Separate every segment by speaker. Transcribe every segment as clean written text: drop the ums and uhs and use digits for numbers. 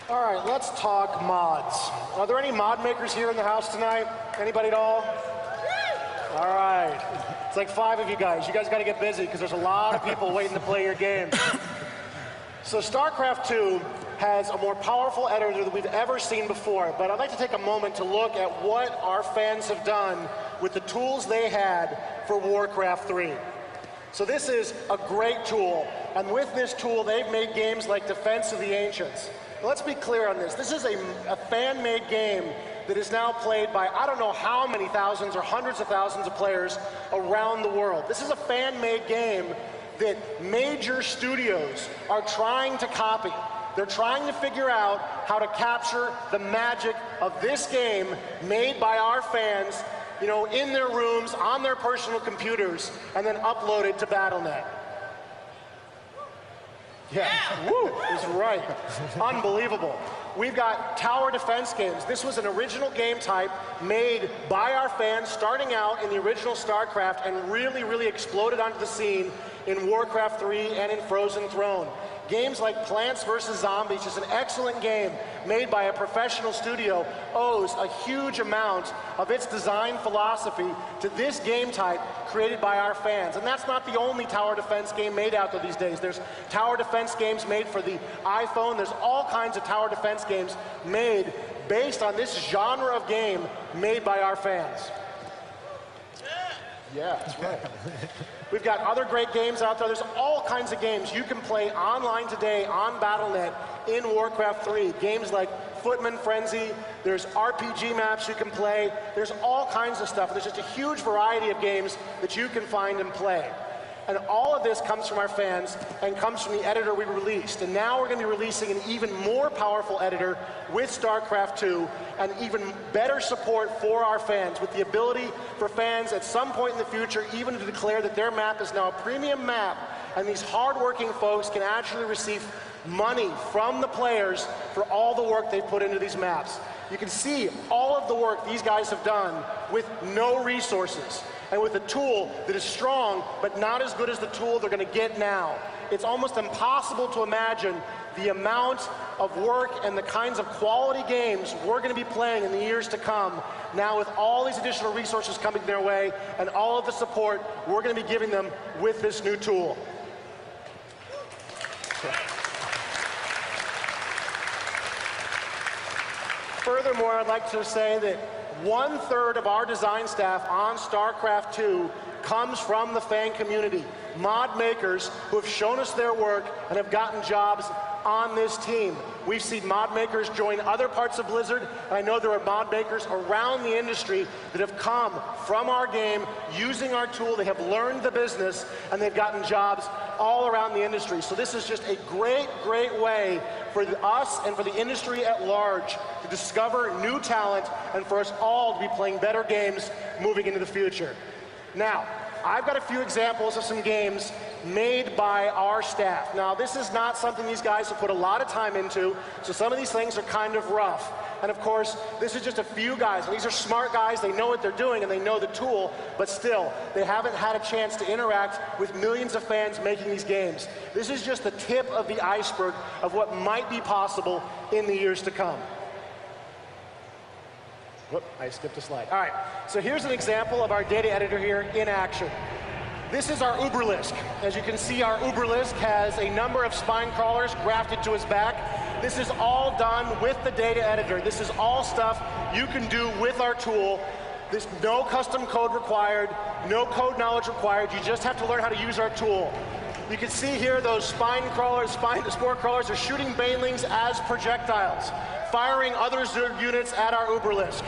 Speaker 1: All right, let's talk mods. Are there any mod makers here in the house tonight? Anybody at all? All right. It's like 5 of you guys. You guys got to get busy because there's a lot of people waiting to play your game. So Starcraft 2 has a more powerful editor than we've ever seen before, but I'd like to take a moment to look at what our fans have done with the tools they had for Warcraft 3. So this is a great tool, and with this tool, they've made games like Defense of the Ancients. Let's be clear on this. This is a fan-made game that is now played by I don't know how many thousands or hundreds of thousands of players around the world. This is a fan-made game that major studios are trying to copy. They're trying to figure out how to capture the magic of this game made by our fans, you know, in their rooms, on their personal computers, and then upload it to Battle.net. Yeah, woo, is right. Unbelievable. We've got tower defense games. This was an original game type made by our fans starting out in the original StarCraft and really, really exploded onto the scene in Warcraft 3 and in Frozen Throne. Games like Plants vs. Zombies, just an excellent game made by a professional studio, owes a huge amount of its design philosophy to this game type created by our fans. And that's not the only tower defense game made out there these days. There's tower defense games made for the iPhone. There's all kinds of tower defense games made based on this genre of game made by our fans. Yeah, that's right. We've got other great games out there. There's all kinds of games you can play online today on Battle.net in Warcraft 3. Games like Footman Frenzy, there's RPG maps you can play, there's all kinds of stuff. There's just a huge variety of games that you can find and play. And all of this comes from our fans and comes from the editor we released. And now we're going to be releasing an even more powerful editor with StarCraft 2 and even better support for our fans with the ability for fans at some point in the future even to declare that their map is now a premium map, and these hardworking folks can actually receive money from the players for all the work they put into these maps. You can see all of the work these guys have done with no resources, and with a tool that is strong, but not as good as the tool they're going to get now. It's almost impossible to imagine the amount of work and the kinds of quality games we're going to be playing in the years to come, now with all these additional resources coming their way and all of the support we're going to be giving them with this new tool. Furthermore, I'd like to say that 1/3 of our design staff on StarCraft 2 comes from the fan community. Mod makers who have shown us their work and have gotten jobs on this team. We've seen mod makers join other parts of Blizzard, and I know there are mod makers around the industry that have come from our game using our tool. They have learned the business, and they've gotten jobs all around the industry. So this is just a great, great way for us and for the industry at large to discover new talent and for us all to be playing better games moving into the future. Now, I've got a few examples of some games made by our staff. Now, this is not something these guys have put a lot of time into, so some of these things are kind of rough. And of course, this is just a few guys. And these are smart guys, they know what they're doing, and they know the tool, but still, they haven't had a chance to interact with millions of fans making these games. This is just the tip of the iceberg of what might be possible in the years to come. Whoop, I skipped a slide. All right, so here's an example of our data editor here in action. This is our Uberlisk. As you can see, our Uberlisk has a number of spine crawlers grafted to his back. This is all done with the data editor. This is all stuff you can do with our tool. There's no custom code required, no code knowledge required. You just have to learn how to use our tool. You can see here those spine crawlers, spore crawlers are shooting banelings as projectiles, firing other Zerg units at our Uberlisk.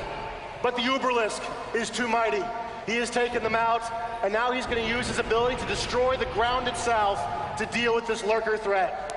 Speaker 1: But the Uberlisk is too mighty. He has taken them out, and now he's going to use his ability to destroy the ground itself to deal with this lurker threat.